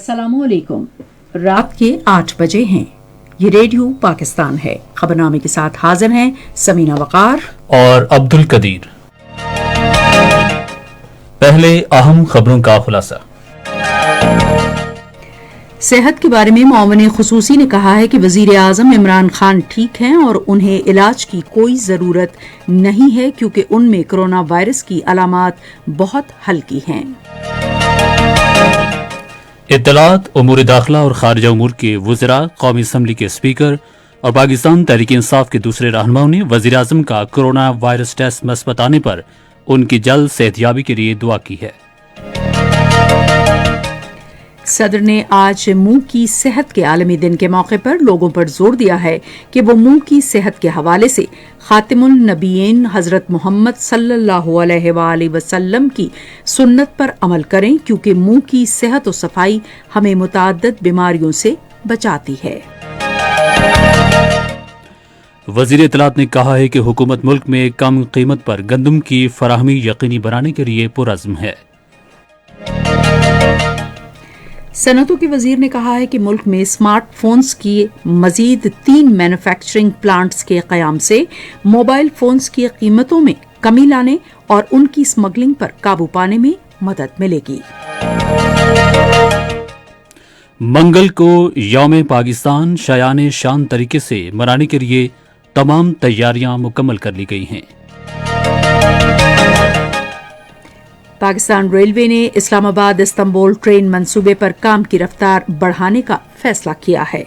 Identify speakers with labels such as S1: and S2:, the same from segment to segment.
S1: अस्सलामु अलैकुम। रात के 8 बजे हैं। ये रेडियो पाकिस्तान है। खबरनामे के साथ हाजिर हैं समीना वकार
S2: और अब्दुल कदीर। पहले अहम खबरों का खुलासा।
S1: सेहत के बारे में मुआविन खुसूसी ने कहा है कि वजीर आजम इमरान खान ठीक हैं और उन्हें इलाज की कोई ज़रूरत नहीं है क्योंकि उनमें कोरोना वायरस की अलामात बहुत हल्की हैं।
S2: इत्तलात, उमूर दाखिला और खारजा उमूर के वज़रा, कौमी असम्बली के स्पीकर और पाकिस्तान तहरीक इंसाफ के दूसरे रहनुमाओं ने वज़ीर आज़म का कोरोना वायरस टेस्ट मस्बत आने पर उनकी जल्द सेहतयाबी के लिए दुआ की है।
S1: सदर ने आज मुंह की सेहत के आलमी दिन के मौके पर लोगों पर जोर दिया है कि वो मुंह की सेहत के हवाले से खातिमुल नबीयीन हजरत मोहम्मद सल्लल्लाहु अलैहि वसल्लम की सुन्नत पर अमल करें क्योंकि मुंह की सेहत और सफाई हमें मुतअद्दिद बीमारियों से बचाती है।
S2: वज़ीर इत्तलात ने कहा है कि हुकूमत मुल्क में कम कीमत पर गंदम की फराहमी यकीनी बनाने के लिए पुरअज़्म है।
S1: सनअतों के वजीर ने कहा है कि मुल्क में स्मार्ट फोन्स की मजीद 3 मैन्युफैक्चरिंग प्लांट्स के कयाम से मोबाइल फोन्स की कीमतों में कमी लाने और उनकी स्मगलिंग पर काबू पाने में मदद मिलेगी।
S2: मंगल को यौम पाकिस्तान शायान शान तरीके से मनाने के लिए तमाम तैयारियां मुकम्मल कर ली गई हैं।
S1: पाकिस्तान रेलवे ने इस्लामाबाद इस्तांबुल ट्रेन मंसूबे पर काम की रफ्तार बढ़ाने का फैसला किया है।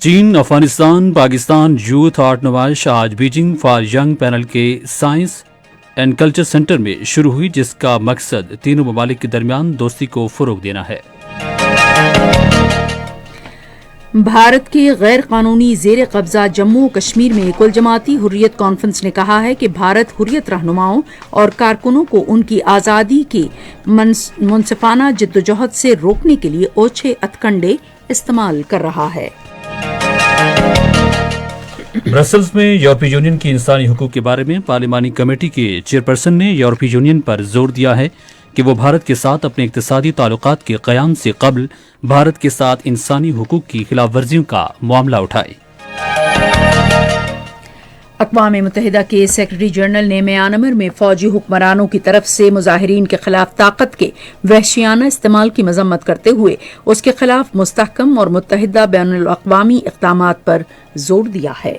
S2: चीन अफगानिस्तान पाकिस्तान यूथ आर्ट नुमाइश आज बीजिंग फॉर यंग पैनल के साइंस एंड कल्चर सेंटर में शुरू हुई, जिसका मकसद तीनों ममालिक के दरमियान दोस्ती को फरोग देना है।
S1: भारत के गैर कानूनी जेर कब्जा जम्मू कश्मीर में कुल जमाती हुर्रियत कॉन्फ्रेंस ने कहा है कि भारत हुर्रियत रहनुमाओं और कारकुनों को उनकी आज़ादी की मुनसिफाना जिद्दोजहद से रोकने के लिए ओछे हथकंडे इस्तेमाल कर रहा है।
S2: ब्रसल्स में यूरोपीय यूनियन की इंसानी हुकूक के बारे में पार्लिमानी कमेटी के चेयरपर्सन ने यूरोपीय यूनियन पर जोर दिया है कि वो भारत के साथ अपने इक्तिसादी ताल्लुकात के क़याम से कबल भारत के साथ इंसानी हुकूक की खिलाफ वर्जियों का मामला उठाए।
S1: अक़वाम मुत्तहिदा के सेक्रेटरी जनरल ने म्यांमार में फौजी हुक्मरानों की तरफ से मुजाहिरीन के खिलाफ ताकत के वहशियाना इस्तेमाल की मजम्मत करते हुए उसके खिलाफ मुस्तहकम और मुत्तहिदा बैनुल अक़वामी इक़दामात पर जोर दिया है।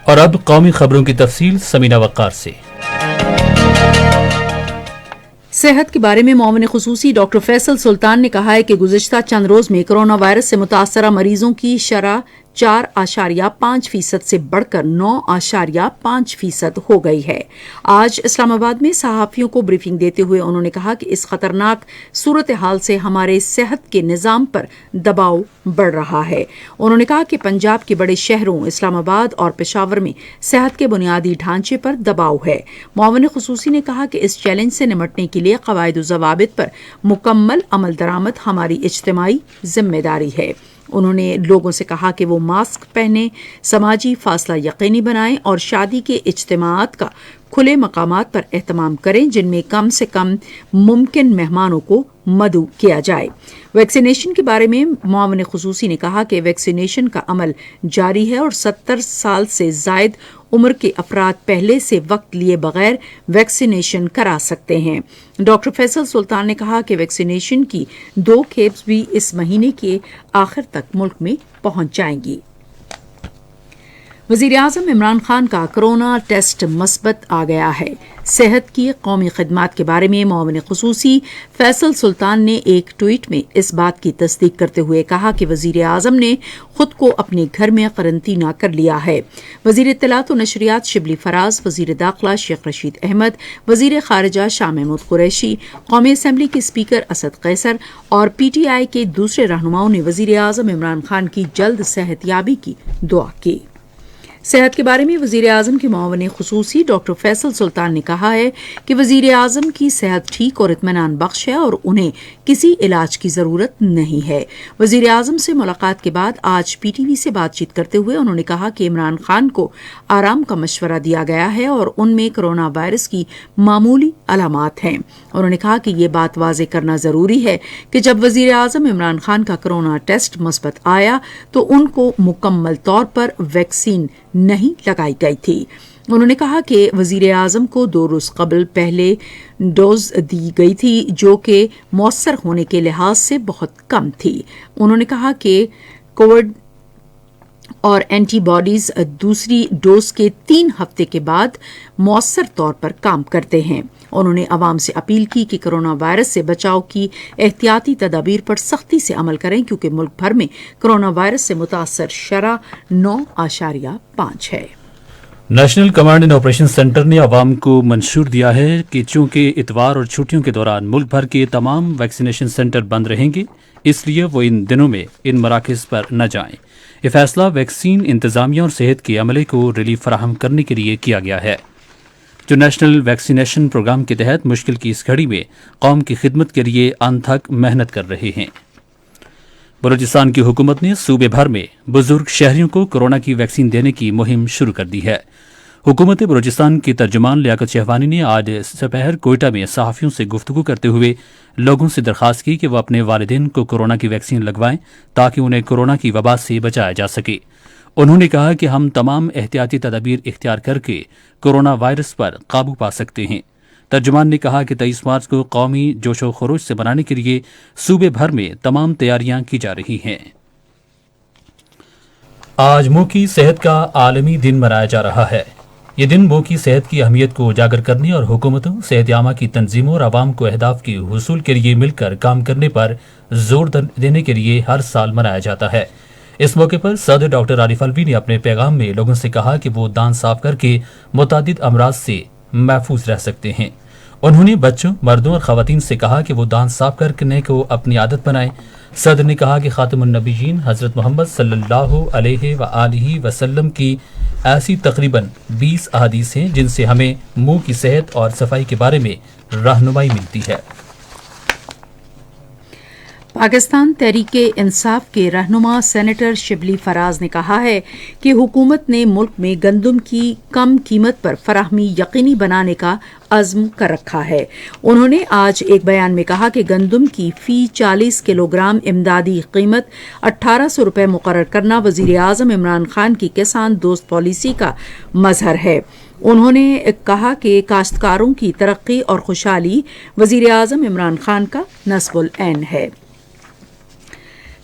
S2: और अब कौमी खबरों की तफसील समीना वक़ार से।
S1: सेहत के बारे में मुआविन खुसूसी डॉक्टर फैसल सुल्तान ने कहा है कि गुज़िश्ता चंद रोज में कोरोना वायरस से मुतासरा मरीजों की शरह 4.5% से बढ़कर 9.5% हो गई है। आज इस्लामाबाद में सहाफ़ियों को ब्रीफिंग देते हुए उन्होंने कहा कि इस खतरनाक सूरत हाल से हमारे सेहत के निज़ाम पर दबाव बढ़ रहा है। उन्होंने कहा कि पंजाब के बड़े शहरों इस्लामाबाद और पेशावर में सेहत के बुनियादी ढांचे पर दबाव है। मुआविन खुसूसी ने कहा कि इस चैलेंज से निमटने के लिए क़वायद व ज़वाबित पर मुकम्मल अमल दरामद हमारी इज्तिमाई जिम्मेदारी है। उन्होंने लोगों से कहा कि वो मास्क पहने, समाजी फासला यकीनी बनाएं और शादी के इज्तिमाआत का खुले मकामात पर एहतमाम करें जिनमें कम से कम मुमकिन मेहमानों को मदऊ किया जाए। वैक्सीनेशन के बारे में मुआविन खुसूसी ने कहा कि वैक्सीनेशन का अमल जारी है और 70 साल से जायद उम्र के अफराद पहले से वक्त लिए बगैर वैक्सीनेशन करा सकते हैं। डॉक्टर फैसल सुल्तान ने कहा कि वैक्सीनेशन की 2 खेप भी इस महीने के आखिर तक मुल्क में पहुंच जाएंगी। वज़ीर आज़म इमरान खान का कोरोना टेस्ट मस्बत आ गया है। सेहत की कौमी खिदमात के बारे में मुआविन खुसूसी फैसल सुल्तान ने एक ट्वीट में इस बात की तस्दीक करते हुए कहा कि वज़ीर आज़म ने खुद को अपने घर में करंतना कर लिया है। वज़ीर इत्तलात व नशरियात शिबली फराज, वज़ीर दाखिला शेख रशीद अहमद, वज़ीर खारिजा शाह महमूद कुरैशी, कौमी असम्बली के स्पीकर असद कैसर और PTI के दूसरे रहनुमाओं ने वज़ीर आज़म इमरान खान की जल्द सेहतयाबी की दुआ की। सेहत के बारे में वजीर आजम के मुआवन खुसूसी डॉक्टर फैसल सुल्तान ने कहा है कि वजीर आजम की सेहत ठीक और इत्मीनान बख्श है और उन्हें किसी इलाज की जरूरत नहीं है। वजीर आजम से मुलाकात के बाद आज पीटीवी से बातचीत करते हुए उन्होंने कहा कि इमरान खान को आराम का मशवरा दिया गया है और उनमें कोरोना वायरस की मामूली अलामात हैं। उन्होंने कहा कि ये बात वाज़ेह करना जरूरी है कि जब वजीर आजम इमरान खान का कोरोना टेस्ट मुस्बत आया तो उनको मुकम्मल तौर पर वैक्सीन नहीं लगाई गई थी। उन्होंने कहा कि वजीर आजम को 2 रोज कबल पहले डोज दी गई थी जो कि मौसर होने के लिहाज से बहुत कम थी। उन्होंने कहा कि कोविड और एंटीबॉडीज दूसरी डोज के 3 हफ्ते के बाद मौसर तौर पर काम करते हैं। उन्होंने अवाम से अपील की कि कोरोना वायरस से बचाव की एहतियाती तदाबीर पर सख्ती से अमल करें क्योंकि मुल्क भर में कोरोना वायरस से मुतासर शरह 9.5 है।
S2: National command and operation centre ने अवाम को मंशूर दिया है कि चूंकि इतवार और छुट्टियों के दौरान मुल्क भर के तमाम वैक्सीनेशन सेंटर बंद रहेंगे, इसलिए वो इन दिनों में इन मराकज़ पर न जाएं। ये फैसला वैक्सीन इंतजामिया और सेहत के अमले को रिलीफ फराहम करने के लिए किया गया है, जो नेशनल वैक्सीनेशन प्रोग्राम के तहत मुश्किल की इस घड़ी में कौम की खिदमत के लिए अनथक मेहनत कर रहे हैं। बलूचिस्तान की हुकूमत ने सूबे भर में बुजुर्ग शहरियों को कोरोना की वैक्सीन देने की मुहिम शुरू कर दी है। हुकूमत बलूचिस्तान की तर्जुमान लियाकत शहवानी ने आज दोपहर कोयटा में सहाफ़ियों से गुफ्तगू करते हुए लोगों से दरख्वास्त की कि वह अपने वालिदैन को कोरोना की वैक्सीन लगवाएं ताकि उन्हें कोरोना की वबा से बचाया जा सके। उन्होंने कहा कि हम तमाम एहतियाती तदाबीर इख्तियार करके कोरोना वायरस पर काबू पा सकते हैं। तर्जुमान ने कहा कि 23 मार्च को कौमी जोशो खरोश से मनाने के लिए सूबे भर में तमाम तैयारियां की जा रही हैं। आज मुंह की सेहत का आलमी दिन मनाया जा रहा है। ये दिन मुंह की सेहत की अहमियत को उजागर करने और हुकूमतों, सेहत-ए-आमा की तंजीमों और आवाम को अहदाफ के हुसूल के लिए मिलकर काम करने पर जोर देने के लिए हर साल मनाया जाता है। इस मौके पर सदर डॉक्टर आरिफ अलवी ने अपने पैगाम में लोगों से कहा कि वो दांत साफ करके मुतादिद अमराज से महफूज रह सकते हैं। उन्होंने बच्चों, मर्दों और खवातीन से कहा कि वो दांत साफ करने को अपनी आदत बनाएं। सदर ने कहा कि खातिमुन नबीयीन हजरत मोहम्मद सल्लल्लाहु अलैहि व आलिहि वसल्लम की ऐसी तकरीबन 20 अहादीस हैं जिनसे हमें मुंह की सेहत और सफाई के बारे में रहनुमाई मिलती है।
S1: पाकिस्तान तहरीके इंसाफ के रहनुमा सेनेटर शिबली फराज ने कहा है कि हुकूमत ने मुल्क में गंदम की कम कीमत पर फराहमी यकीनी बनाने का अज़्म कर रखा है। उन्होंने आज एक बयान में कहा कि गंदम की फी 40 किलोग्राम इमदादी कीमत 1800 रुपये मुकर्रर करना वज़ीर आज़म इमरान खान की किसान दोस्त पॉलिसी का मजहर है। उन्होंने कहा कि काश्तकारों की तरक्की और खुशहाली वज़ीर आज़म इमरान खान का नस्बुल ऐन है।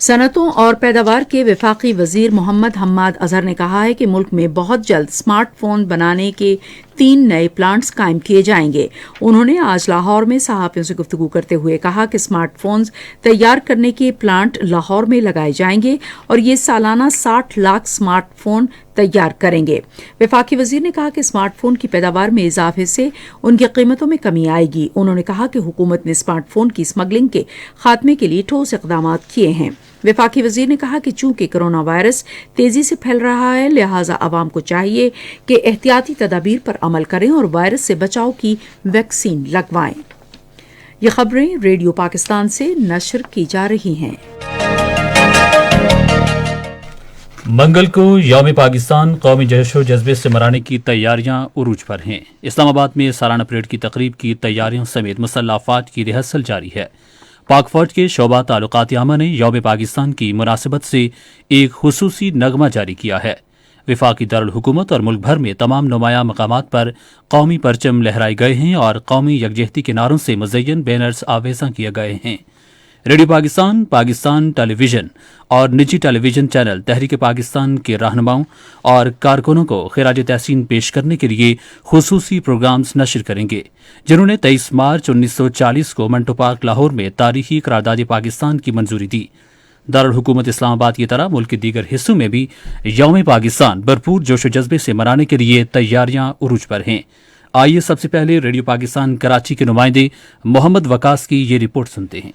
S1: सनतों और पैदावार के वफाकी वजीर मोहम्मद हम्माद अजहर ने कहा है कि मुल्क में बहुत जल्द स्मार्टफोन बनाने के 3 नए प्लांट्स कायम किए जाएंगे। उन्होंने आज लाहौर में सहाफ़ियों से गुफ्तगू करते हुए कहा कि स्मार्टफोन्स तैयार करने के प्लांट लाहौर में लगाए जाएंगे और ये सालाना 60 लाख स्मार्टफोन तैयार करेंगे। वफाकी वजीर ने कहा कि स्मार्टफोन की पैदावार में इजाफे से उनकी कीमतों में कमी आएगी। उन्होंने कहा कि हुकूमत ने स्मार्टफोन की स्मगलिंग के खात्मे के लिए ठोस इक़दाम किए हैं। वफाकी वजीर ने कहा कि चूंकि कोरोना वायरस तेजी से फैल रहा है, लिहाजा आवाम को चाहिए कि एहतियाती तदाबीर पर अमल करें और वायरस से बचाव की वैक्सीन लगवाएं। ये खबरें रेडियो पाकिस्तान से नशर की जा रही हैं।
S2: मंगल को यौम पाकिस्तान कौमी जश्न जज्बे से मनाने की तैयारियां उरूज पर हैं। इस्लामाबाद में सालाना परेड की तकरीब की तैयारियों समेत मुसल्लह अफवाज की रिहर्सल जारी है। पाक फौज के शोबा ताल्लुकात आमा ने यौम पाकिस्तान की मुनासिबत से एक खुसूसी नगमा जारी किया है। विफाकी दारुल हुकूमत और मुल्क भर में तमाम नुमाया मकामात पर कौमी परचम लहराए गए हैं और कौमी यकजहती के नारों से मुज़य्यन बैनर्स आवेज़ा किए गए हैं। रेडियो पाकिस्तान, पाकिस्तान टेलीविजन और निजी टेलीविजन चैनल तहरीक पाकिस्तान के रहनुमाओं और कारकुनों को खिराज तहसीन पेश करने के लिए खुसूसी प्रोग्राम्स नशर करेंगे, जिन्होंने 23 मार्च 1940 को मंटो पार्क लाहौर में तारीखी करारदाद पाकिस्तान की मंजूरी दी। दारुल हुकूमत इस्लामाबाद की तरह मुल्क के दीगर हिस्सों में भी यौम पाकिस्तान भरपूर जोश जज्बे से मनाने के लिए तैयारियां उरूज पर हैं। आइए सबसे पहले रेडियो पाकिस्तान कराची के नुमाइंदे मोहम्मद वकास की ये रिपोर्ट सुनते हैं।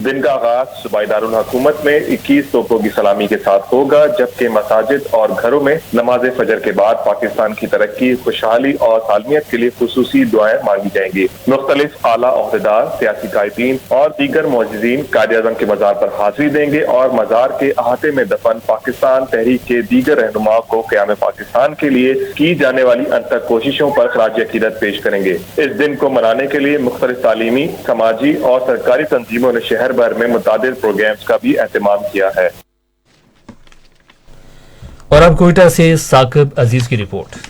S3: दिन का आगाज सूबाई दारुल हुकूमत में 21 तोपों की सलामी के साथ होगा, जबकि मसाजिद और घरों में नमाज फजर के बाद पाकिस्तान की तरक्की, खुशहाली और सालमियत के लिए खुसूसी दुआएं मांगी जाएंगी। मुख्तलिफ आला ओहदेदार, सियासी कायदीन और दीगर मोअज़्ज़िज़ीन कायद-ए-आज़म के मज़ार पर हाजिरी देंगे और मज़ार के अहाते में दफन पाकिस्तान तहरीक के दीगर रहनुमाओं को क़याम पाकिस्तान के लिए की जाने वाली अनथक कोशिशों पर खराज अकीदत पेश करेंगे। इस दिन को मनाने के लिए मुख्तलिफ तालीमी, समाजी और सरकारी तंजीमों ने शहर भर में मुतादिल प्रोग्राम्स का भी एहतमाम किया है।
S2: और अब कोयटा से साकिब अजीज की रिपोर्ट।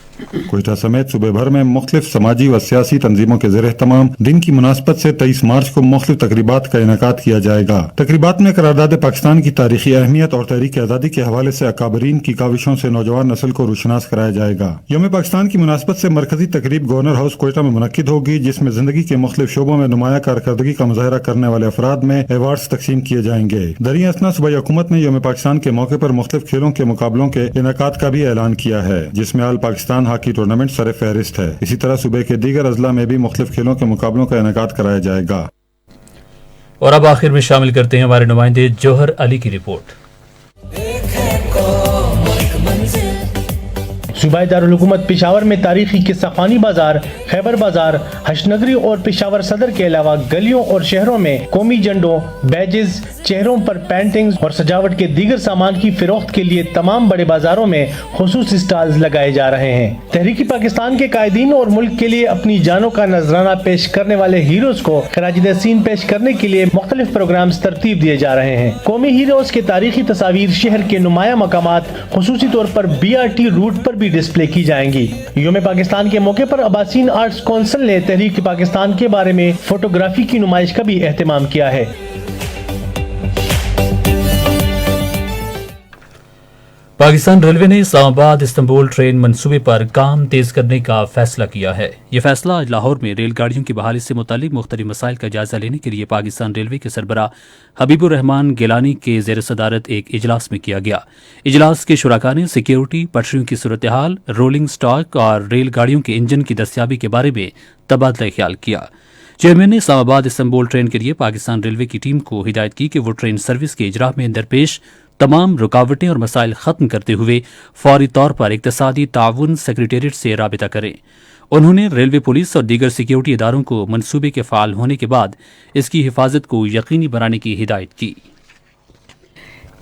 S4: कोयटा समेत सूबे भर में मुख्तलिफ समाजी व सियासी तंजीमों के ज़ेर एहतमाम दिन की मुनासबत से 23 मार्च को मुख्तलिफ तकरीबात का इनेकाद किया जाएगा। तकरीबात में करारदाद पाकिस्तान की तारीखी अहमियत और तहरीक आज़ादी के हवाले से अकाबरीन की काविशों से नौजवान नस्ल को रुशनास कराया जाएगा। यौम पाकिस्तान की मुनासबत से मरकजी तकरीब गवर्नर हाउस कोयटा में मुनक्किद होगी, जिसमें जिंदगी के मुख्तलिफ शोबों में नुमाया कारकर्दगी का मुजाहरा करने वाले अफराद में अवार्ड्स तकसीम किए जाएंगे। दरिया असना सूबाई हुकूमत ने यौम पाकिस्तान के मौके पर मुख्तलिफ खेलों के मुकाबलों के इनेकाद का भी ऐलान किया है, जिसमें आल पाकिस्तान हॉकी टूर्नामेंट सर फहरिस्त है। इसी तरह सूबे के दीगर अजला में भी मुख्तलिफ खेलों के मुकाबलों का इनेकाद कराया जाएगा।
S2: और अब आखिर में शामिल करते हैं हमारे नुमाइंदे जौहर अली की रिपोर्ट।
S5: सूबाई दारुल हुकूमत पेशावर में तारीखी किस्सा खानी बाजार, खैबर बाजार, हशनगरी और पेशावर सदर के अलावा गलियों और शहरों में कौमी झंडों, बैजेस, चेहरों पर पेंटिंग्स और सजावट के दीगर सामान की फरोख्त के लिए तमाम बड़े बाजारों में खुसूसी स्टॉल्स लगाए जा रहे हैं। तहरीकी पाकिस्तान के कायदीन और मुल्क के लिए अपनी जानों का नजराना पेश करने वाले हीरोज को खराज तहसीन पेश करने के लिए मुख्तलिफ प्रोग्राम तरतीब दिए जा रहे हैं। कौमी हीरोज के तारीखी तस्वीर शहर के नुमाया मकामात खुसूसी तौर पर BRT रूट पर भी डिस्प्ले की जाएंगी। यौम पाकिस्तान के मौके पर अब्बासीन आर्ट्स काउंसिल ने तहरीक पाकिस्तान के बारे में फोटोग्राफी की नुमाइश का भी एहतमाम किया है।
S2: पाकिस्तान रेलवे ने इस्लामाबाद इस्तांबुल ट्रेन मंसूबे पर काम तेज करने का फैसला किया है। यह फैसला आज लाहौर में रेलगाड़ियों की बहाली से मुतालिक मुख्तलिफ मसाइल का जायजा लेने के लिए पाकिस्तान रेलवे के सरबराह हबीबुर रहमान गिलानी के जेर सदारत एक इजलास में किया गया। इजलास के शुराका ने सिक्योरिटी, पटरियों की सूरत हाल, रोलिंग स्टॉक और रेलगाड़ियों के इंजन की दस्तियाबी के बारे में तबादला ख्याल किया। चेयरमैन ने इस्लामाबाद इस्तांबुल ट्रेन के लिए पाकिस्तान रेलवे की टीम को हिदायत की कि वो ट्रेन सर्विस के इजरा में दरपेश तमाम रुकावटें और मसाइल खत्म करते हुए फौरी तौर पर इक्तसादी ताउन सेक्रेटेरिएट से राबिता करें। उन्होंने रेलवे पुलिस और दीगर सिक्योरिटी इदारों को मंसूबे के फाल होने के बाद इसकी हिफाजत को यकीनी बनाने की हिदायत की।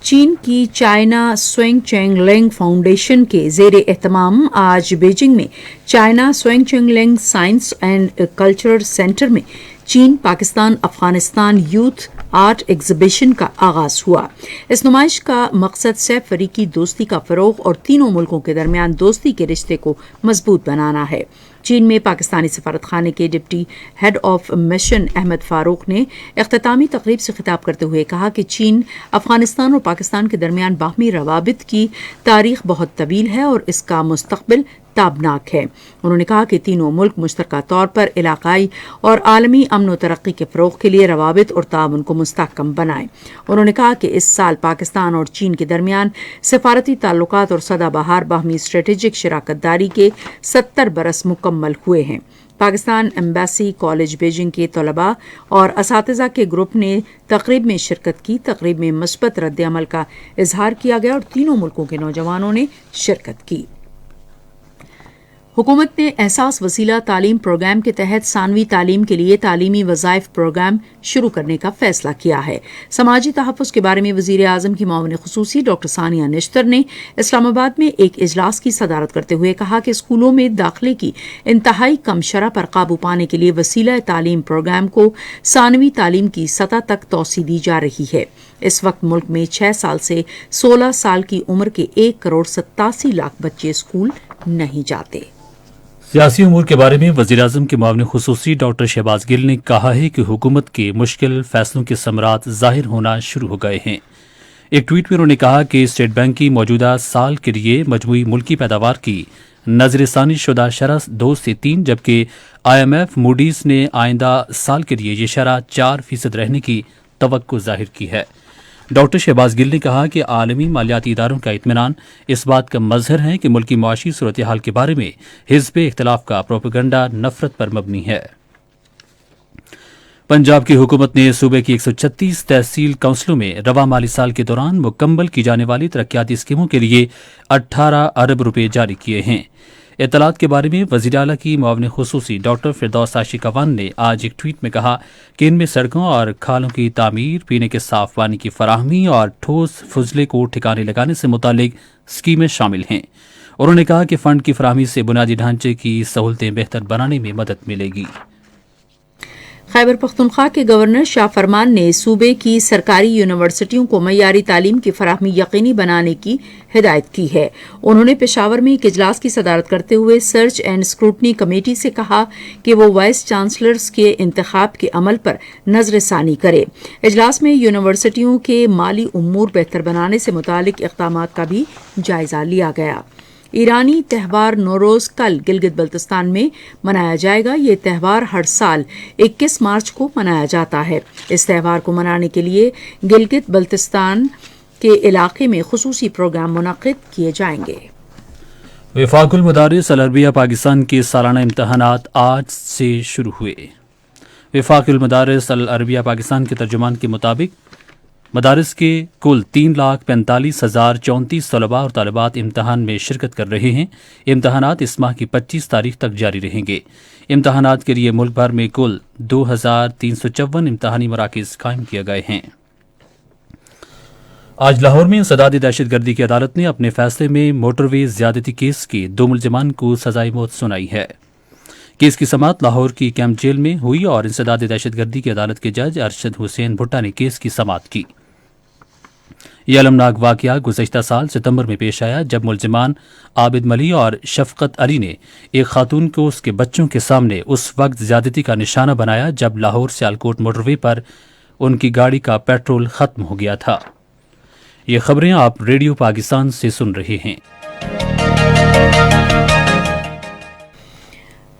S1: चीन की China Sweng Cheng Leng foundation के जेर एहतमाम आज बीजिंग में China Sweng Cheng Leng science and culture centre में चीन, Pakistan, Afghanistan youth art exhibition का आगाज हुआ। इस नुमाइश का मकसद सह फरीकी दोस्ती का फरोग और तीनों मुल्कों के दरमियान दोस्ती के रिश्ते को मजबूत बनाना है। चीन में पाकिस्तानी सफारत खाने के deputy head of mission Ahmad Farooq ने इख्तितामी तकरीब से खिताब करते हुए कहा कि चीन, अफगानिस्तान और पाकिस्तान के दरमियान बाहमी रवाबित की तारीख बहुत तवील है और इसका मुस्तकबिल ताबनाक है। उन्होंने कहा कि तीनों मुल्क मुश्तरका तौर पर इलाकाई और आलमी अमन व तरक्की के फ़रोग़ के लिए रवाबित और ताउन को मुस्तहकम बनाएं। उन्होंने कहा कि इस साल पाकिस्तान और चीन के दरमियान सिफारती ताल्लुकात और सदाबहार बाहमी स्ट्रेटेजिक शराकत दारी के 70 बरस मुकम्मल हुए हैं। पाकिस्तान एम्बेसी कॉलेज बीजिंग के तलबा और असातिज़ा के ग्रुप ने तकरीब में शिरकत की। तकरीब में मस्बत रद्द अमल का इजहार किया गया और तीनों मुल्कों के नौजवानों ने शिरकत की। हुकूमत ने एहसास वसीला तालीम प्रोग्राम के तहत सानवी तालीम के लिए तालीमी वज़ाइफ प्रोग्राम शुरू करने का फैसला किया है। समाजी तहफ़्फ़ुज़ के बारे में वज़ीर आज़म की मुआविन ख़ुसूसी डॉक्टर सानिया निश्तर ने इस्लामाबाद में एक इजलास की सदारत करते हुए कहा कि स्कूलों में दाखिले की इंतहाई कम शरह पर काबू पाने के लिए वसीला तालीम प्रोग्राम को सानवी तालीम की सतह तक तोसी दी जा रही है। इस वक्त मुल्क में 6 साल से 16 साल की उम्र के 1,87,00,000 बच्चे स्कूल नहीं जाते।
S2: सियासी उमूर के बारे में वज़ीर-ए-आज़म के मुआविन ख़ुसूसी डॉक्टर शहबाज गिल ने कहा है कि हुकूमत के मुश्किल फैसलों के समरात ज़ाहिर होना शुरू हो गए हैं। एक ट्वीट में उन्होंने कहा कि स्टेट बैंक की मौजूदा साल के लिए मजमूई मुल्की पैदावार की नजरसानी शुदा शरह 2 से 3, जबकि IMF मूडीज ने आइंदा साल के लिए ये शरह 4% रहने की तवक्को जाहिर की है। डॉक्टर शहबाज गिल ने कहा कि आलमी मालियाती इदारों का इत्मीनान इस बात का मजहर है कि मुल्क की मुआशी सूरत हाल के बारे में हिज़्ब इख्तिलाफ का प्रोपेगंडा नफरत पर मबनी है। पंजाब की हुकूमत ने सूबे की 136 तहसील काउंसिलों में रवा माली साल के दौरान मुकम्मल की जाने वाली तरक्याती स्कीमों के लिए 18 अरब रुपए जारी किए हैं। इत्तलात के बारे में वज़ीर आला की मुआविन खुसूसी डॉक्टर फिरदौस आशिक अवान ने आज एक ट्वीट में कहा कि इनमें सड़कों और खालों की तामीर, पीने के साफ पानी की फराहमी और ठोस फुजले को ठिकाने लगाने से मुतालिक स्कीमें शामिल हैं। उन्होंने कहा कि फंड की फराहमी से बुनियादी ढांचे की सहूलतें बेहतर बनाने में मदद मिलेगी।
S1: खैबर पख्तूनख्वा के गवर्नर शाह फरमान ने सूबे की सरकारी यूनिवर्सिटियों को मयारी तालीम की फराहमी यकीनी बनाने की हिदायत की है। उन्होंने पेशावर में एक इजलास की सदारत करते हुए सर्च एंड स्क्रूटनी कमेटी से कहा कि वो वाइस चांसलर्स के इंतखाब के अमल पर नजरसानी करे। इजलास में यूनिवर्सिटियों के माली उमूर बेहतर बनाने से मुतालिक इक़दामात का भी जायजा लिया गया। ईरानी त्यौहार नौरोज कल गिलगित बल्तिस्तान में मनाया जाएगा। ये त्यौहार हर साल 21 मार्च को मनाया जाता है। इस त्यौहार को मनाने के लिए गिलगित बल्तिस्तान के इलाके में खुसूसी प्रोग्राम मुनक्किद किए जाएंगे।
S2: वफाकुल मदारिस अल अरबिया पाकिस्तान के सालाना इम्तहानात आज से शुरू हुए। वफाकुल मदारिस अल अरबिया पाकिस्तान के तर्जुमान के मुताबिक मदारिस के कुल 3,45,034 तलबा और तालिबात इम्तहान में शिरकत कर रहे हैं। इम्तहानात इस माह की 25 तारीख तक जारी रहेंगे। इम्तहानात के लिए मुल्क भर में कुल 2,354 इम्तहानी मराकिज कायम किए गए हैं। आज लाहौर में इंसदाद दहशतगर्दी की अदालत ने अपने फैसले में मोटरवे ज्यादती केस के 2 मुलजिमान को सजाए मौत सुनाई है। केस की समाअत लाहौर की कैंप जेल में हुई और इंसदाद दहशतगर्दी की अदालत के जज अरशद हुसैन भुट्टा ने केस की समाअत की। यह अलमनाक वाकया गुज़श्ता साल सितंबर में पेश आया जब मुलजिमान आबिद मली और शफकत अली ने एक खातून को उसके बच्चों के सामने उस वक्त ज्यादती का निशाना बनाया जब लाहौर सियालकोट मोटरवे पर उनकी गाड़ी का पेट्रोल खत्म हो गया था। ये खबरें आप रेडियो पाकिस्तान से सुन रहे हैं।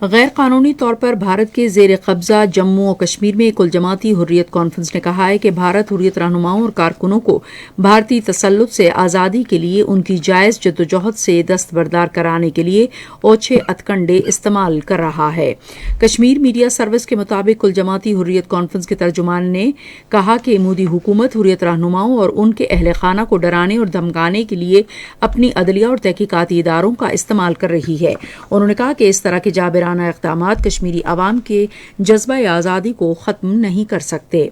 S1: गैर कानूनी तौर पर भारत के जेर कब्जा जम्मू और कश्मीर में कुल जमाती हुर्रियत कॉन्फ्रेंस ने कहा है कि भारत हुर्रियत रहनुमाओं और कारकुनों को भारतीय तसल्लुत से आज़ादी के लिए उनकी जायज़ जद्दोजहद से दस्तबरदार कराने के लिए ओछे अतकंडे इस्तेमाल कर रहा है। कश्मीर मीडिया सर्विस के मुताबिक कुल जमाती हुर्रियत कॉन्फ्रेंस के तर्जुमान ने कहा कि मोदी हुकूमत हुर्रियत रहनुमाओं और उनके अहल खाना को डराने और धमकाने के लिए अपनी अदलिया और तहकीकाती इदारों का इस्तेमाल कर रही है। उन्होंने कहा कि इस तरह के जाबिराना इक़दामात कश्मीरी अवाम के जज्बा आज़ादी को ख़त्म नहीं कर सकते।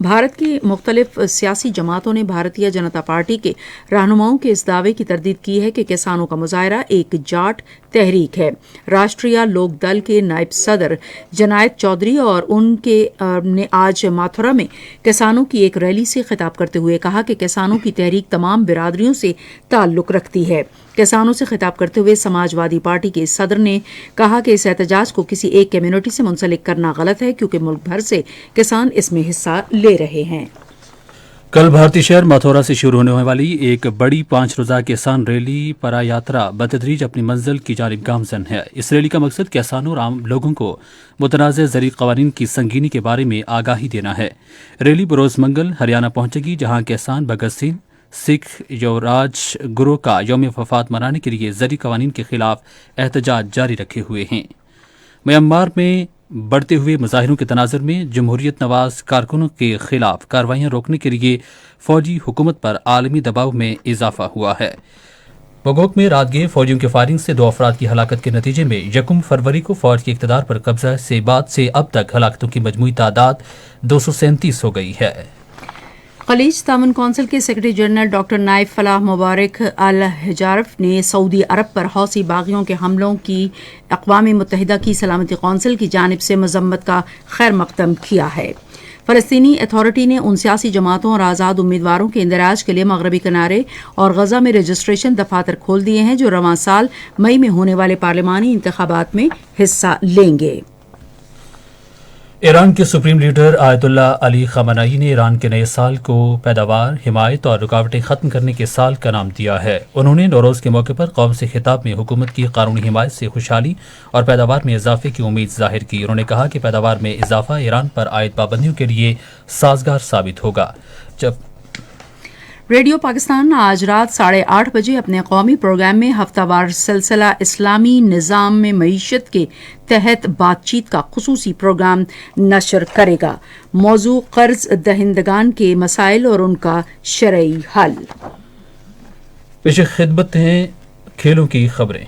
S1: भारत की मुख्तलिफ सियासी जमातों ने भारतीय जनता पार्टी के रहनुमाओं के इस दावे की तरदीद की है कि किसानों का मुजाहरा एक जाट तहरीक है। राष्ट्रीय लोक दल के नायब सदर जनायत चौधरी और उनके ने आज माथुरा में किसानों की एक रैली से खिताब करते हुए कहा कि किसानों की तहरीक तमाम बिरादरियों से ताल्लुक़ रखती है। किसानों से खिताब करते हुए समाजवादी पार्टी के सदर ने कहा कि इस एहतजाज को किसी एक कम्युनिटी से मुंसलिक करना गलत है क्योंकि मुल्क भर से किसान इसमें हिस्सा ले रहे हैं।
S2: कल भारतीय शहर मथुरा से शुरू होने वाली एक बड़ी 5 रोज़ा किसान रैली परा यात्रा बतदरीज अपनी मंजिल की जानिब गामजन है। इस रैली का मकसद किसानों और आम लोगों को मुतनाज़ ज़री क़वानीन की संगीनी के बारे में आगाही देना है। रैली बरोज़ मंगल हरियाणा पहुंचेगी जहां किसान भगत सिंह सिख युवराज गुरु का यौम वफात मनाने के लिए ज़री क़वानीन के खिलाफ एहतजाज जारी रखे हुए हैं। म्यांमार में बढ़ते हुए मुजाहिरों के तनाज़ुर में जमहूरियत नवाज कारकुनों के खिलाफ कार्रवाइयां रोकने के लिए फौजी हुकूमत पर आलमी दबाव में इजाफा हुआ है। बगोक में रात गए फौजियों की फायरिंग से 2 अफराद की हलाकत के नतीजे में 1 फरवरी को फौज के इक़्तिदार पर कब्जा से बाद से अब तक हलाकतों की मजमूई तादाद 237 हो गई है।
S1: खलीज ताउन कौंसिल के सेक्रेटरी जनरल डॉक्टर नाइफ फलाह मुबारक अल हिजारफ ने सऊदी अरब पर हौसी बागियों के हमलों की अक़वाम मुत्तहिदा की सलामती कौंसिल की जानिब से मज़म्मत का खैर मक़दम किया है। फ़लस्तीनी अथॉरिटी ने उन सियासी जमातों और आज़ाद उम्मीदवारों के इंदराज के लिए मगरबी किनारे और गजा में रजिस्ट्रेशन दफातर खोल दिए हैं जो रवां साल मई में होने वाले पार्लिमानी इंतखाबात में हिस्सा लेंगे।
S2: ईरान के supreme leader Ayatollah Ali Khamenei ने ईरान के नए साल को पैदावार, हिमायत और रुकावटें ख़त्म करने के साल का नाम दिया है। उन्होंने नौरोज़ के मौके पर कौम से खिताब में हुकूमत की कानूनी हिमायत से खुशहाली और पैदावार में इजाफे की उम्मीद जाहिर की। उन्होंने कहा कि पैदावार में इजाफा ईरान पर आयद पाबंदियों के लिए साजगार साबित होगा। जब
S1: रेडियो पाकिस्तान आज रात 8:30 बजे अपने कौमी प्रोग्राम में हफ्तावार सिलसिला इस्लामी निज़ाम में मईशत के तहत बातचीत का खुसूसी प्रोग्राम नशर करेगा। मौजू कर्ज दहिंदगान के मसाइल और उनका शरई हल।
S2: पेश खिदमत हैं खेलों की खबरें।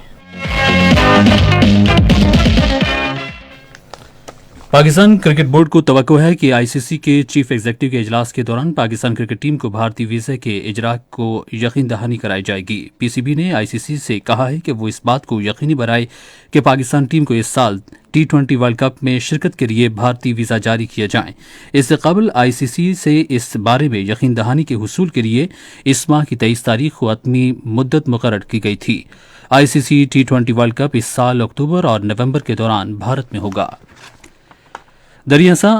S2: पाकिस्तान क्रिकेट बोर्ड को तवक्को है कि आईसीसी के चीफ एग्जीक्यूटिव के इजलास के दौरान पाकिस्तान क्रिकेट टीम को भारतीय वीजा के इजरा को यकीन दहानी कराई जाएगी। पीसीबी ने आईसीसी से कहा है कि वो इस बात को यकीनी बनाए कि पाकिस्तान टीम को इस साल T20 वर्ल्ड कप में शिरकत के लिए भारतीय वीजा जारी किया जाए। इससे कबल आईसीसी से इस बारे में यकीन दहानी के हुसूल के लिए इस माह की 23 तारीख को हतमी मुद्दत मुकर्रर की गई थी। आईसीसी T20 वर्ल्ड कप इस साल अक्टूबर और नवंबर के दौरान भारत में होगा। दरियासा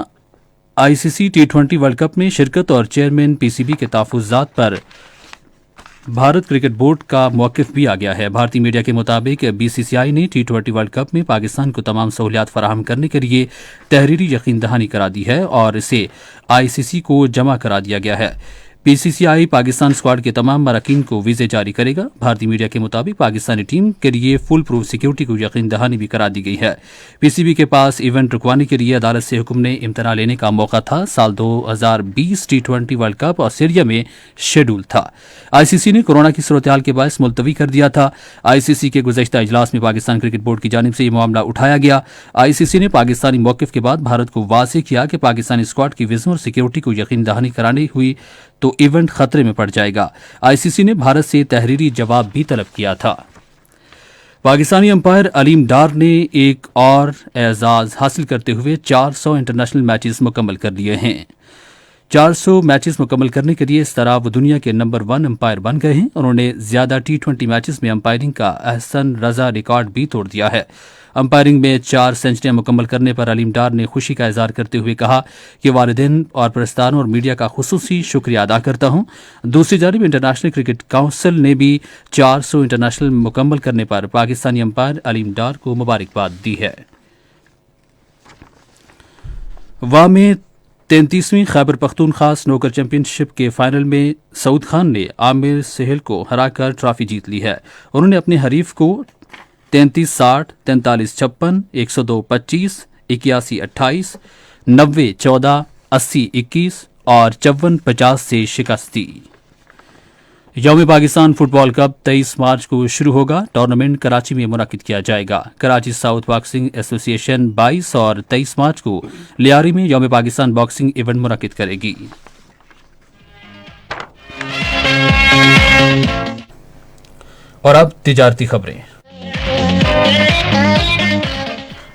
S2: आईसीसी T20 वर्ल्ड कप में शिरकत और चेयरमैन पीसीबी के तहफ़्फ़ुज़ात पर भारत क्रिकेट बोर्ड का मौक़िफ़ भी आ गया है। भारतीय मीडिया के मुताबिक बीसीसीआई ने T20 वर्ल्ड कप में पाकिस्तान को तमाम सहूलियात फराहम करने के लिए तहरीरी यकीन दहानी करा दी है और इसे आईसीसी को जमा करा दिया गया है। बीसीसीआई पाकिस्तान स्क्वाड के तमाम अरकान को वीज़े जारी करेगा। भारतीय मीडिया के मुताबिक पाकिस्तानी टीम के लिए फुल प्रूफ सिक्योरिटी को यकीन दहानी भी करा दी गई है। पीसीबी के पास इवेंट रुकवाने के लिए अदालत से हुक्म ने इम्तना लेने का मौका था। साल 2020 T20 वर्ल्ड कप ऑस्ट्रेलिया में शेड्यूल था। आईसीसी ने कोरोना की सूरत-ए-हाल के बायस मुलतवी कर दिया था। आईसीसी के गुज़श्ता इजलास में पाकिस्तान क्रिकेट बोर्ड की जानिब से ये मामला उठाया गया। आईसीसी ने पाकिस्तानी मौक़िफ़ के बाद भारत को वाज़ेह किया कि पाकिस्तानी स्क्वाड की विज़न और सिक्योरिटी को यकीन दहानी करानी हुई तो इवेंट खतरे में पड़ जाएगा। आईसीसी ने भारत से तहरीरी जवाब भी तलब किया था। पाकिस्तानी अंपायर अलीम डार ने एक और एजाज हासिल करते हुए 400 इंटरनेशनल मैचेस मुकम्मल कर लिए हैं। 400 मैचेस मुकम्मल करने के लिए इस तरह वो दुनिया के नंबर 1 अंपायर बन गए हैं। उन्होंने ज्यादा T20 मैचेस में अंपायरिंग का अहसन रजा रिकॉर्ड भी तोड़ दिया है। अंपायरिंग में 4 सेंचुरियां मुकम्मल करने पर अलीम डार ने खुशी का इजहार करते हुए कहा कि वालिदैन और परस्तारों और मीडिया का खुसूसी शुक्रिया अदा करता हूं। दूसरी जानिब इंटरनेशनल क्रिकेट काउंसिल ने भी 400 इंटरनेशनल मुकम्मल करने पर पाकिस्तानी अंपायर अलीम डार को मुबारकबाद दी है। वाह में 33वीं खैबर पख्तूनख्वा स्नूकर चैंपियनशिप के फाइनल में सऊद खान ने आमिर सहल को हराकर ट्रॉफी जीत ली है। उन्होंने अपने हरीफ को 33-60, 43-56, 102-25, 81-28, 90-14, 80-21 और 54-50 से शिकस्त दी। यौम पाकिस्तान फुटबॉल कप 23 मार्च को शुरू होगा। टूर्नामेंट कराची में मुनक्किद किया जाएगा। कराची साउथ बॉक्सिंग एसोसिएशन 22 और 23 मार्च को लियारी में यौम पाकिस्तान बॉक्सिंग इवेंट मुनक्किद करेगी। और अब तिजारती खबरें।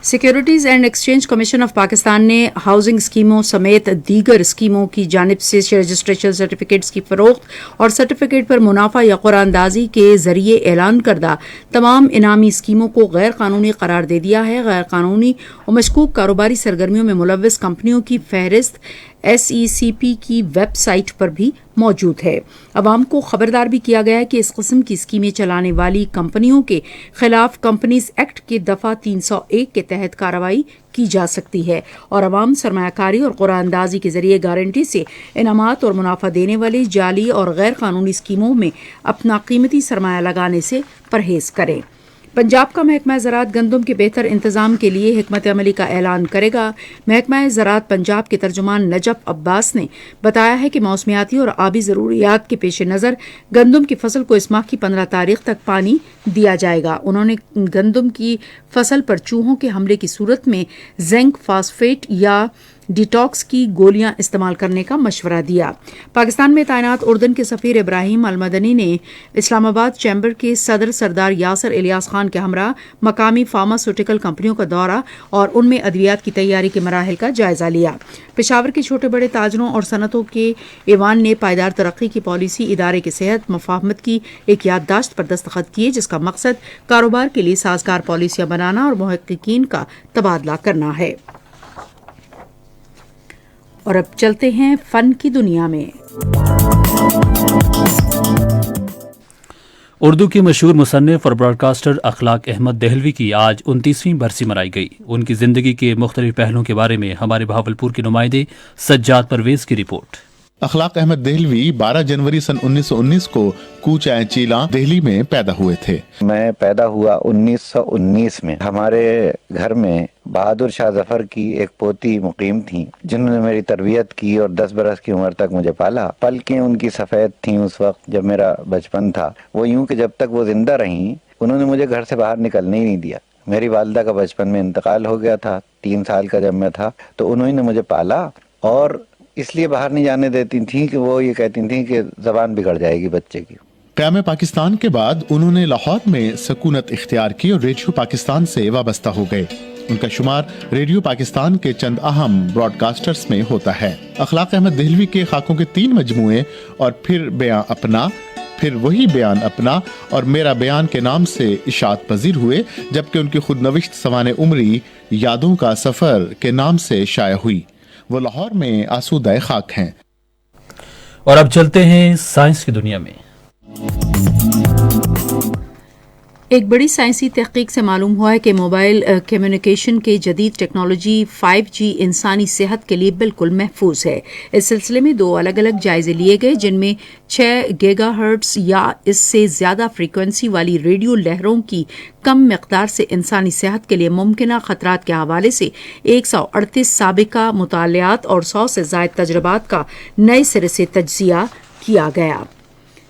S1: Securities and exchange commission of Pakistan ने हाउसिंग स्कीमों समेत दीगर स्कीमों की जानिब से रजिस्ट्रेशन सर्टिफिकेट्स की फरोख्त और सर्टिफिकेट पर मुनाफा या कुरानदाजी के जरिए ऐलान करदा तमाम इनामी स्कीमों को गैर कानूनी करार दे दिया है। गैर कानूनी और मशकूक कारोबारी सरगर्मियों में मुलव्वस कंपनियों की फहरिस्त SECP की वेबसाइट पर भी मौजूद है। अवाम को खबरदार भी किया गया है कि इस किस्म की स्कीमें चलाने वाली कंपनियों के खिलाफ कंपनीज एक्ट के दफा 301 के तहत कार्रवाई की जा सकती है और अवाम सरमायाकारी और कुरानदाजी के जरिए गारंटी से इनामात और मुनाफा देने वाली जाली और गैर कानूनी स्कीमों में अपना कीमती सरमाया लगाने से परहेज करें। पंजाब का महकमा ज़राअत गंदम के बेहतर इंतजाम के लिए हिकमत अमली का ऐलान करेगा। महकमा ज़राअत पंजाब के तर्जुमान नजफ अब्बास ने बताया है कि मौसमियाती और आबी ज़रूरियात के पेश नज़र गंदम की फसल को इस माह की 15 तारीख तक पानी दिया जाएगा। उन्होंने गंदम की फसल पर चूहों के हमले की सूरत में जिंक फास्फेट या डिटॉक्स की गोलियां इस्तेमाल करने का मशवरा दिया। पाकिस्तान में तैनात उर्दन के सफीर इब्राहिम अलमदनी ने इस्लामाबाद चैम्बर के सदर सरदार यासर इलियास खान के हमरा मकामी फार्मास्यूटिकल कंपनियों का दौरा और उनमें अद्वियात की तैयारी के मराहिल का जायजा लिया। पेशावर के छोटे बड़े ताजरों और सनतों के ईवान ने पायदार तरक्की की पॉलिसी इदारे के सेहत मफाहमत की एक याददाश्त पर दस्तखत किए, जिसका मकसद कारोबार के लिए साजगार पॉलिसियां बनाना और मुहक्किकीन का तबादला करना है। और अब चलते हैं फन की दुनिया में।
S2: उर्दू के मशहूर मुसन्निफ और ब्रॉडकास्टर अखलाक अहमद देहलवी की आज 29वीं बरसी मनाई गई। उनकी जिंदगी के मुख्तलिफ पहलुओं के बारे में हमारे बहावलपुर के नुमाइंदे सज्जाद परवेज की रिपोर्ट।
S6: अखलाक अहमद देहलवी 12 जनवरी सन 1919 को कूच चीला दिल्ली में पैदा हुए थे।
S7: मैं पैदा हुआ 1919 में। हमारे घर में बहादुर शाह जफर की एक पोती मुकीम थी जिन्होंने मेरी तरबियत की और 10 बरस की उम्र तक मुझे पाला। पलकें उनकी सफ़ेद थीं उस वक्त जब मेरा बचपन था। वो यूं कि जब तक वो जिंदा रहीं उन्होंने मुझे घर से बाहर निकलने ही नहीं दिया। मेरी वालिदा का बचपन में इंतकाल हो गया था, 3 साल का जब मैं था, तो उन्होंने मुझे पाला और इसलिए बाहर नहीं जाने देती थी कि वो ये कहती थी कि जबान बिगड़ जाएगी बच्चे की।
S6: क़याम पाकिस्तान के बाद उन्होंने लाहौर में सकूनत इख्तियार की और रेडियो पाकिस्तान से वाबस्ता हो गए। उनका शुमार रेडियो पाकिस्तान के चंद अहम ब्रॉडकास्टर्स में होता है। अखलाक अहमद देहलवी के खाकों के 3 मजमूए और फिर बयां अपना, फिर वही बयान अपना और मेरा बयान के नाम से इशाअत पजीर हुए, जबकि उनकी खुद नविश्त सवाने उमरी यादों का सफर के नाम से शाया हुई। वो लाहौर में आसूदा खाक हैं।
S2: और अब चलते हैं साइंस की दुनिया में।
S1: एक बड़ी साइंसी तहकीक से मालूम हुआ है कि मोबाइल कम्युनिकेशन के जदीद टेक्नोलॉजी 5G इंसानी सेहत के लिए बिल्कुल महफूज है। इस सिलसिले में 2 अलग अलग जायजे लिए गए जिनमें 6 गीगाहर्ट्ज या इससे ज्यादा फ्रीक्वेंसी वाली रेडियो लहरों की कम मिकदार से इंसानी सेहत के लिए मुमकिना खतरात के हवाले से 138 साबिका मुतालियात और 100 से जायद तजर्बात का नए सिरे से तज्जिया किया गया।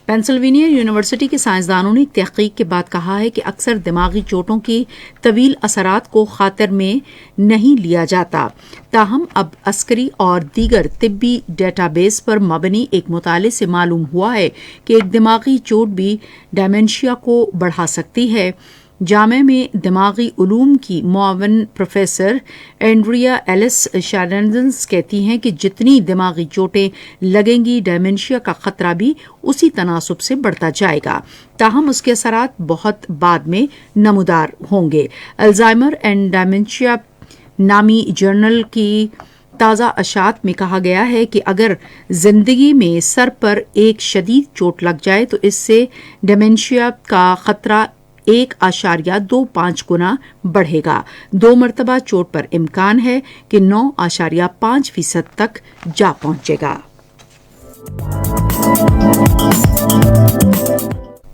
S1: पेंसिल्वेनिया यूनिवर्सिटी के साइंसदानों ने एक तहकीक के बाद कहा है कि अक्सर दिमागी चोटों के तवील असरात को खातिर में नहीं लिया जाता। ताहम अब अस्करी और दीगर तिब्बी डेटाबेस पर मबनी एक मुताले से मालूम हुआ है कि एक दिमागी चोट भी डेमेंशिया को बढ़ा सकती है। जामे में दिमागी उलूम की मुआवन प्रोफेसर एंड्रिया एलिस शैरनन्स कहती हैं कि जितनी दिमागी चोटें लगेंगी डेमेंशिया का खतरा भी उसी तनासुब से बढ़ता जाएगा, ताहम उसके असरात बहुत बाद में नमूदार होंगे। अल्जाइमर एंड डेमेंशिया नामी जर्नल की ताज़ा अशात में कहा गया है कि अगर जिंदगी में सर पर एक शदीद चोट लग जाए तो इससे डेमेंशिया का खतरा 1.25 गुना बढ़ेगा। 2 मरतबा चोट पर इम्कान है कि 9.5% तक जा पहुंचेगा।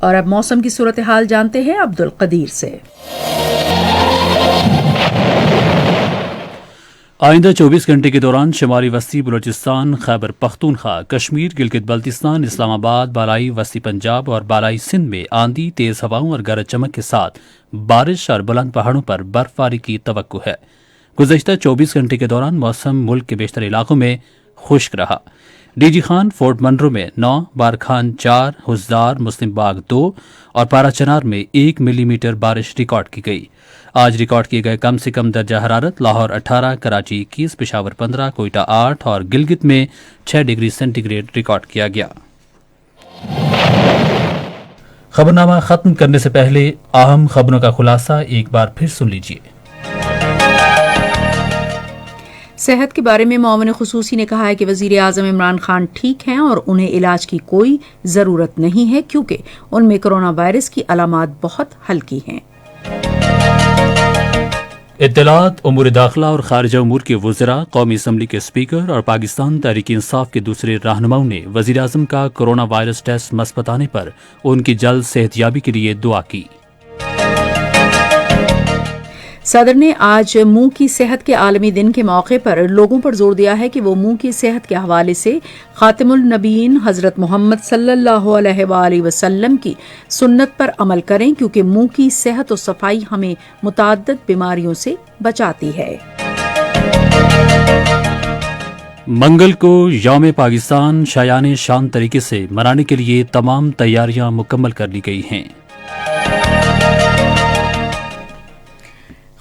S1: और अब मौसम की सूरत हाल जानते हैं अब्दुल कदीर से।
S2: आइंदा 24 घंटे के दौरान शुमाली वस्ती बलूचिस्तान, खैबर पख्तूनख्वा, कश्मीर, गिलगित बल्तिस्तान, इस्लामाबाद, बालाई वस्ती पंजाब और बालाई सिंध में आंधी, तेज हवाओं और गरज चमक के साथ बारिश और बुलंद पहाड़ों पर बर्फबारी की तवक्को है। गुज़श्ता 24 घंटे के दौरान मौसम मुल्क के बेशतर इलाकों में खुश्क रहा। डीजी खान फोर्ट मनरो में 9, बारखान 4, हुसदार, मुस्लिम बाग 2 और पाराचनार में 1 मिलीमीटर बारिश रिकॉर्ड की गई। आज रिकॉर्ड किए गए कम से कम दर्जा हरारत लाहौर 18, कराची 21, पेशावर 15, कोयटा 8 और गिलगित में 6 डिग्री सेंटीग्रेड रिकॉर्ड किया गया। खबरनामा खत्म करने से पहले अहम खबरों का खुलासा एक बार फिर सुन लीजिए।
S1: सेहत के बारे में मुआविन खुसूसी ने कहा है कि वजीर आजम इमरान खान ठीक हैं और उन्हें इलाज की कोई जरूरत नहीं है क्योंकि उनमें कोरोना वायरस की अलामात बहुत हल्की हैं।
S2: इत्तलात, उमूर दाखिला और खारिजा उमूर के वज़रा, कौमी असम्बली के स्पीकर और पाकिस्तान तहरीक इंसाफ के दूसरे रहनुमाओं ने वज़ीर आज़म का कोरोना वायरस टेस्ट मस्बत आने पर उनकी जल्द सेहतयाबी के लिए दुआ की।
S1: सदर ने आज मुंह की सेहत के आलमी दिन के मौके पर लोगों पर जोर दिया है कि वो मुंह की सेहत के हवाले से खातिमुल नबीयीन हजरत मोहम्मद सल्लल्लाहु अलैहि वसल्लम की सुन्नत पर अमल करें क्योंकि मुंह की सेहत और सफाई हमें मुतअद्दिद बीमारियों से बचाती है।
S2: मंगल को यौम पाकिस्तान शायाने शान तरीके से मनाने के लिए तमाम तैयारियां मुकम्मल कर ली गई हैं।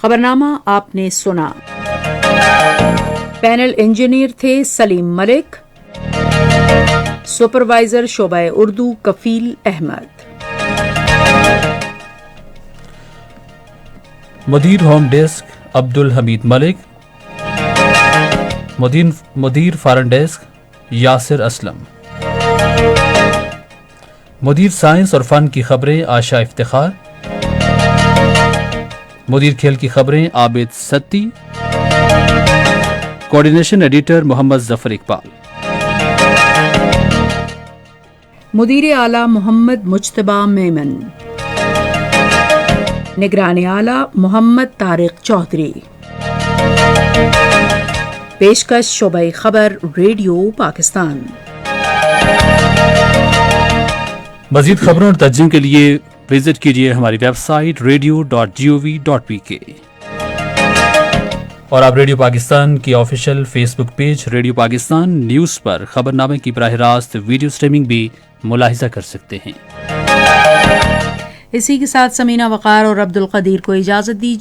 S1: खबरनामा आपने सुना। पैनल इंजीनियर थे सलीम मलिक, सुपरवाइजर शोबाए उर्दू कफील अहमद,
S2: मुदीर होम डेस्क अब्दुल हमीद मलिक, मुदीर फॉरेन डेस्क यासिर असलम, मुदीर साइंस और फन की खबरें आशा इफ्तिखार, मुदीर खेल की खबरें आबिद सत्ती, कोऑर्डिनेशन एडिटर मोहम्मद जफर इकबाल।
S1: مدیر اعلیٰ محمد مجتبی میمن، نگران اعلیٰ محمد طارق چودھری۔ پیشکش شعبہ خبر ریڈیو پاکستان۔
S2: مزید خبروں اور ترجمے کے لیے وزٹ کیجیے ہماری ویب سائٹ radio.gov.pk اور آپ ریڈیو پاکستان کی آفیشیل فیس بک پیج ریڈیو پاکستان نیوز پر خبرنامے کی براہ راست ویڈیو سٹریمنگ بھی ملاحظہ کر سکتے ہیں۔
S1: اسی کے ساتھ سمینہ وقار اور عبد القدیر کو اجازت دیجیے۔